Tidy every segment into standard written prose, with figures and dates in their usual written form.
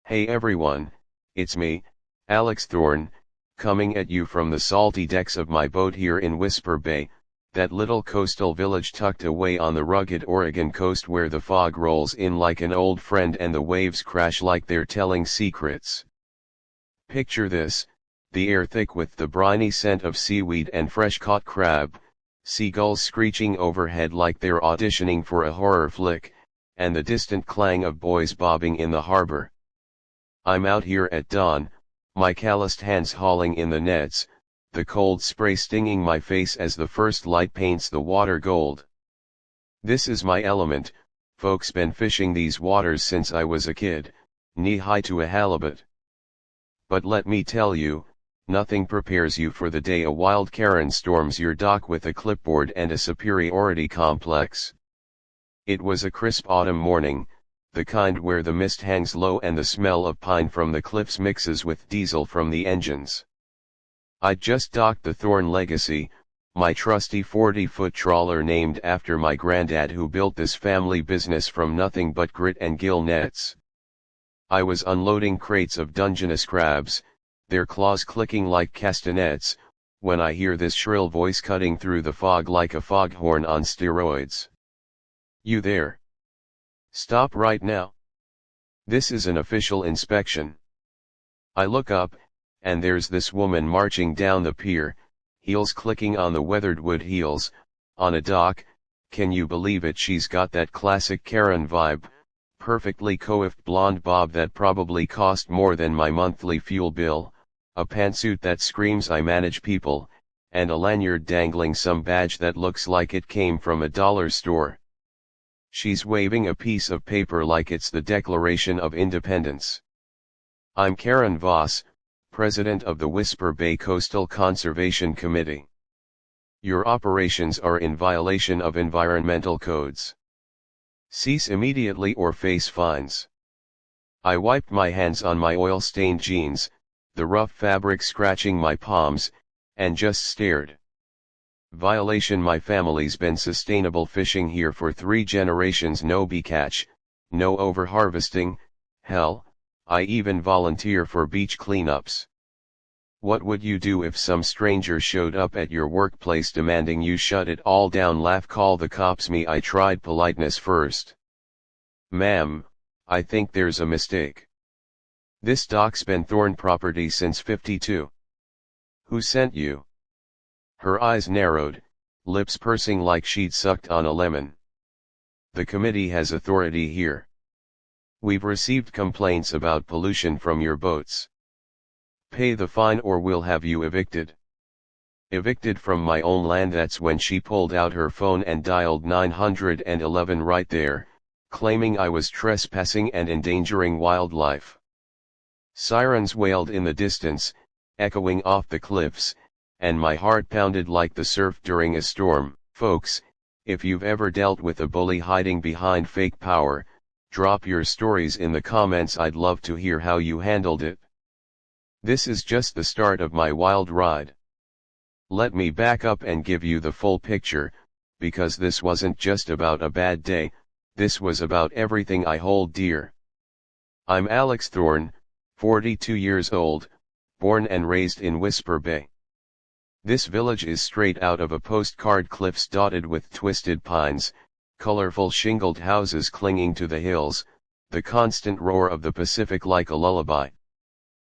Hey everyone, it's me, Alex Thorne, coming at you from the salty decks of my boat here in Whisper Bay, that little coastal village tucked away on the rugged Oregon coast where the fog rolls in like an old friend and the waves crash like they're telling secrets. Picture this, the air thick with the briny scent of seaweed and fresh-caught crab, seagulls screeching overhead like they're auditioning for a horror flick, and the distant clang of buoys bobbing in the harbor. I'm out here at dawn, my calloused hands hauling in the nets, the cold spray stinging my face as the first light paints the water gold. This is my element, folks, been fishing these waters since I was a kid, knee-high to a halibut. But let me tell you, nothing prepares you for the day a wild Karen storms your dock with a clipboard and a superiority complex. It was a crisp autumn morning, the kind where the mist hangs low and the smell of pine from the cliffs mixes with diesel from the engines. I'd just docked the Thorne Legacy, my trusty 40-foot trawler named after my granddad who built this family business from nothing but grit and gill nets. I was unloading crates of Dungeness crabs, their claws clicking like castanets, when I hear this shrill voice cutting through the fog like a foghorn on steroids. You there? Stop right now. This is an official inspection. I look up, and there's this woman marching down the pier, heels clicking on the weathered wood heels, on a dock. Can you believe it? She's got that classic Karen vibe, perfectly coiffed blonde bob that probably cost more than my monthly fuel bill, a pantsuit that screams I manage people, and a lanyard dangling some badge that looks like it came from a dollar store. She's waving a piece of paper like it's the Declaration of Independence. I'm Karen Voss, President of the Whisper Bay Coastal Conservation Committee. Your operations are in violation of environmental codes. Cease immediately or face fines. I wiped my hands on my oil-stained jeans, the rough fabric scratching my palms, and just stared. Violation. My family's been sustainable fishing here for 3 generations. No bycatch, no overharvesting, hell, I even volunteer for beach cleanups. What would you do if some stranger showed up at your workplace demanding you shut it all down? Laugh. Call the cops. Me, I tried politeness first. Ma'am, I think there's a mistake. This dock's been Thorne property since '52. Who sent you? Her eyes narrowed, lips pursing like she'd sucked on a lemon. The committee has authority here. We've received complaints about pollution from your boats. Pay the fine or we'll have you evicted. Evicted from my own land. That's when she pulled out her phone and dialed 911 right there, claiming I was trespassing and endangering wildlife. Sirens wailed in the distance, echoing off the cliffs, and my heart pounded like the surf during a storm. Folks, if you've ever dealt with a bully hiding behind fake power, drop your stories in the comments. I'd love to hear how you handled it. This is just the start of my wild ride. Let me back up and give you the full picture, because this wasn't just about a bad day, this was about everything I hold dear. I'm Alex Thorne, 42 years old, born and raised in Whisper Bay. This village is straight out of a postcard, cliffs dotted with twisted pines, colorful shingled houses clinging to the hills, the constant roar of the Pacific like a lullaby.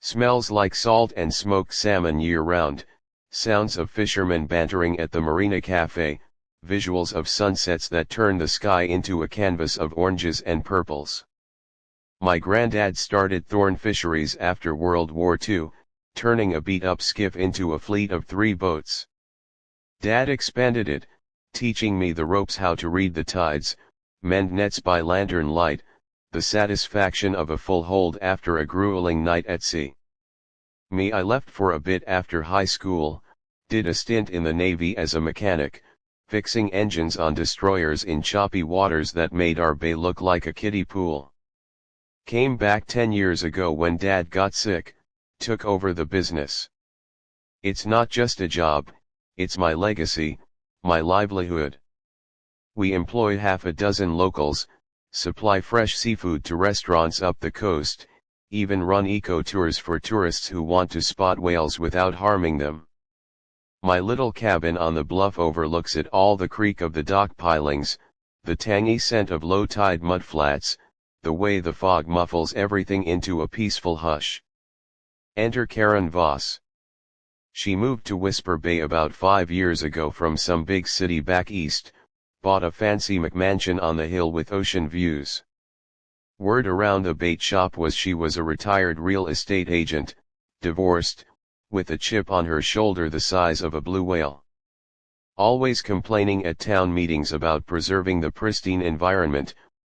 Smells like salt and smoked salmon year-round, sounds of fishermen bantering at the Marina Cafe, visuals of sunsets that turn the sky into a canvas of oranges and purples. My granddad started Thorne Fisheries after World War II, turning a beat-up skiff into a fleet of 3 boats. Dad expanded it, teaching me the ropes, how to read the tides, mend nets by lantern light, the satisfaction of a full hold after a grueling night at sea. Me, I left for a bit after high school, did a stint in the Navy as a mechanic, fixing engines on destroyers in choppy waters that made our bay look like a kiddie pool. Came back 10 years ago when Dad got sick, took over the business. It's not just a job, it's my legacy, my livelihood. We employ half a dozen locals, supply fresh seafood to restaurants up the coast, even run eco-tours for tourists who want to spot whales without harming them. My little cabin on the bluff overlooks it all, the creak of the dock pilings, the tangy scent of low-tide mudflats, the way the fog muffles everything into a peaceful hush. Enter Karen Voss. She moved to Whisper Bay about 5 years ago from some big city back east, bought a fancy McMansion on the hill with ocean views. Word around the bait shop was she was a retired real estate agent, divorced, with a chip on her shoulder the size of a blue whale. Always complaining at town meetings about preserving the pristine environment,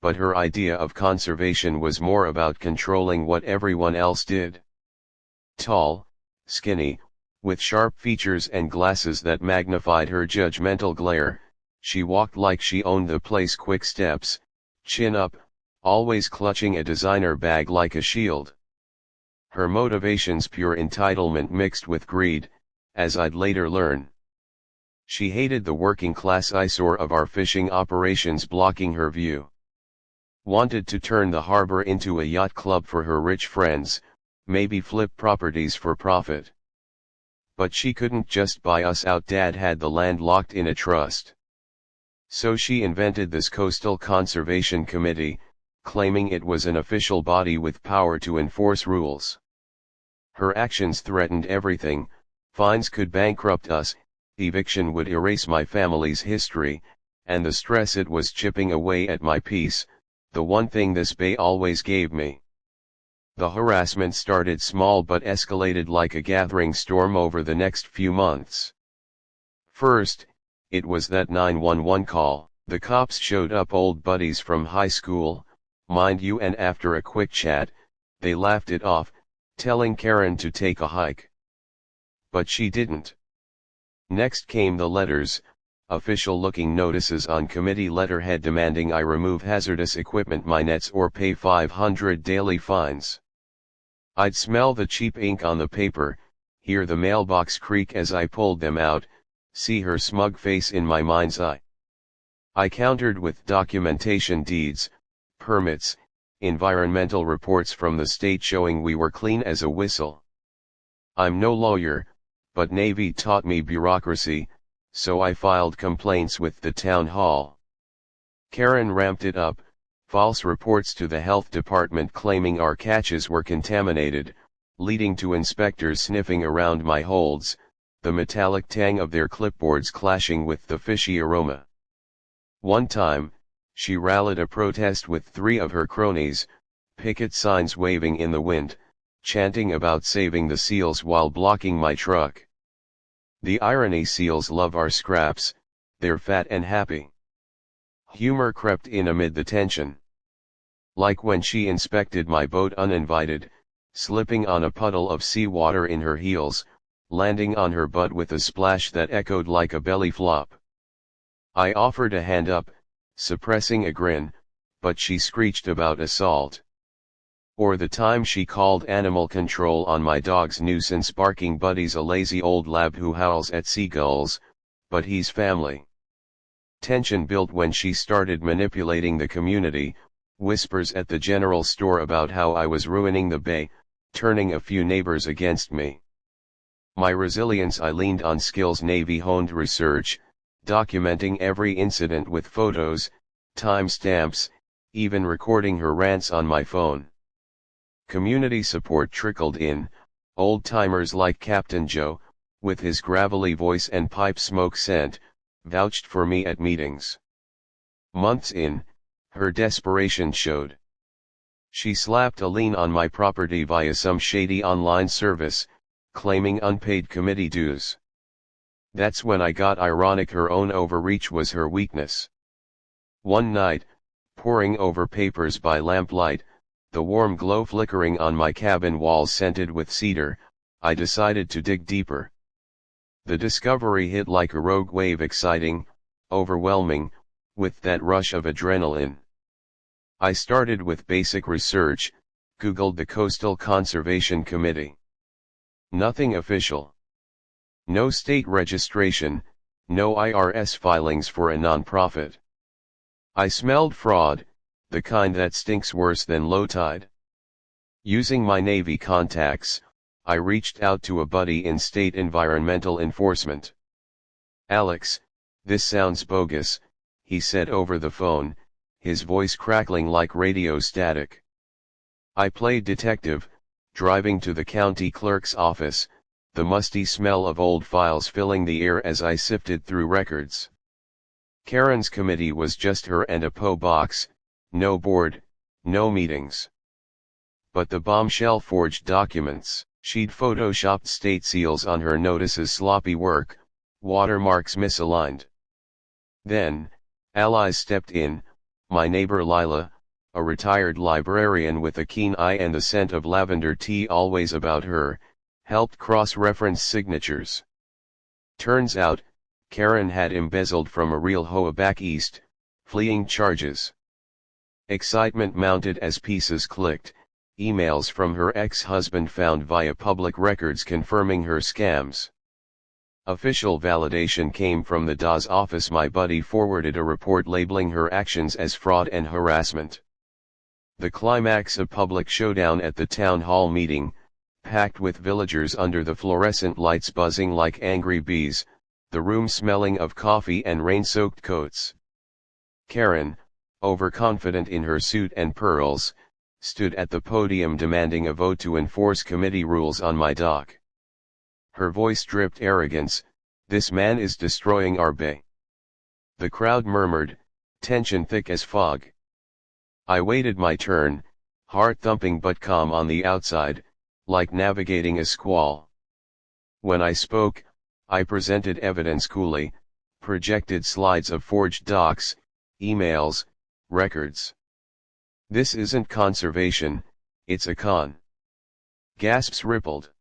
but her idea of conservation was more about controlling what everyone else did. Tall, skinny, with sharp features and glasses that magnified her judgmental glare, she walked like she owned the place. Quick steps, chin up, always clutching a designer bag like a shield. Her motivations pure entitlement mixed with greed, as I'd later learn. She hated the working class eyesore of our fishing operations blocking her view. Wanted to turn the harbor into a yacht club for her rich friends, maybe flip properties for profit. But she couldn't just buy us out. Dad had the land locked in a trust. So she invented this Coastal Conservation Committee, claiming it was an official body with power to enforce rules. Her actions threatened everything: fines could bankrupt us, eviction would erase my family's history, and the stress it was chipping away at my peace, the one thing this bay always gave me. The harassment started small but escalated like a gathering storm over the next few months. First, it was that 911 call. The cops showed up, old buddies from high school, mind you, and after a quick chat, they laughed it off, telling Karen to take a hike. But she didn't. Next came the letters, official-looking notices on committee letterhead demanding I remove hazardous equipment, my nets, or pay 500 daily fines. I'd smell the cheap ink on the paper, hear the mailbox creak as I pulled them out, see her smug face in my mind's eye. I countered with documentation, deeds, permits, environmental reports from the state showing we were clean as a whistle. I'm no lawyer, but Navy taught me bureaucracy, so I filed complaints with the town hall. Karen ramped it up, false reports to the health department claiming our catches were contaminated, leading to inspectors sniffing around my holds, the metallic tang of their clipboards clashing with the fishy aroma. One time, she rallied a protest with 3 of her cronies, picket signs waving in the wind, chanting about saving the seals while blocking my truck. The irony: seals love our scraps, they're fat and happy. Humor crept in amid the tension. Like when she inspected my boat uninvited, slipping on a puddle of seawater in her heels, landing on her butt with a splash that echoed like a belly flop. I offered a hand up, suppressing a grin, but she screeched about assault. Or the time she called animal control on my dog's nuisance barking buddies, a lazy old lab who howls at seagulls, but he's family. Tension built when she started manipulating the community, whispers at the general store about how I was ruining the bay, turning a few neighbors against me. My resilience: I leaned on skills Navy honed research, documenting every incident with photos, timestamps, even recording her rants on my phone. Community support trickled in, old-timers like Captain Joe, with his gravelly voice and pipe smoke scent, vouched for me at meetings. Months in, her desperation showed. She slapped a lien on my property via some shady online service, claiming unpaid committee dues. That's when I got ironic: her own overreach was her weakness. One night, poring over papers by lamplight, the warm glow flickering on my cabin walls scented with cedar, I decided to dig deeper. The discovery hit like a rogue wave: exciting, overwhelming, with that rush of adrenaline. I started with basic research, Googled the Coastal Conservation Committee. Nothing official. No state registration, no IRS filings for a nonprofit. I smelled fraud, the kind that stinks worse than low tide. Using my Navy contacts, I reached out to a buddy in state environmental enforcement. "Alex, this sounds bogus," he said over the phone, his voice crackling like radio static. I played detective, driving to the county clerk's office, the musty smell of old files filling the air as I sifted through records. Karen's committee was just her and a P.O. box, no board, no meetings. But the bombshell forged documents. She'd photoshopped state seals on her notices, sloppy work, watermarks misaligned. Then, allies stepped in. My neighbor Lila, a retired librarian with a keen eye and the scent of lavender tea always about her, helped cross-reference signatures. Turns out, Karen had embezzled from a real HOA back east, fleeing charges. Excitement mounted as pieces clicked, emails from her ex-husband found via public records confirming her scams. Official validation came from the DA's office. My buddy forwarded a report labeling her actions as fraud and harassment. The climax, a public showdown at the town hall meeting, packed with villagers under the fluorescent lights buzzing like angry bees, the room smelling of coffee and rain-soaked coats. Karen, overconfident in her suit and pearls, stood at the podium demanding a vote to enforce committee rules on my dock. Her voice dripped arrogance, "This man is destroying our bay." The crowd murmured, tension thick as fog. I waited my turn, heart thumping but calm on the outside, like navigating a squall. When I spoke, I presented evidence coolly, projected slides of forged docs, emails, records. "This isn't conservation, it's a con." Gasps rippled.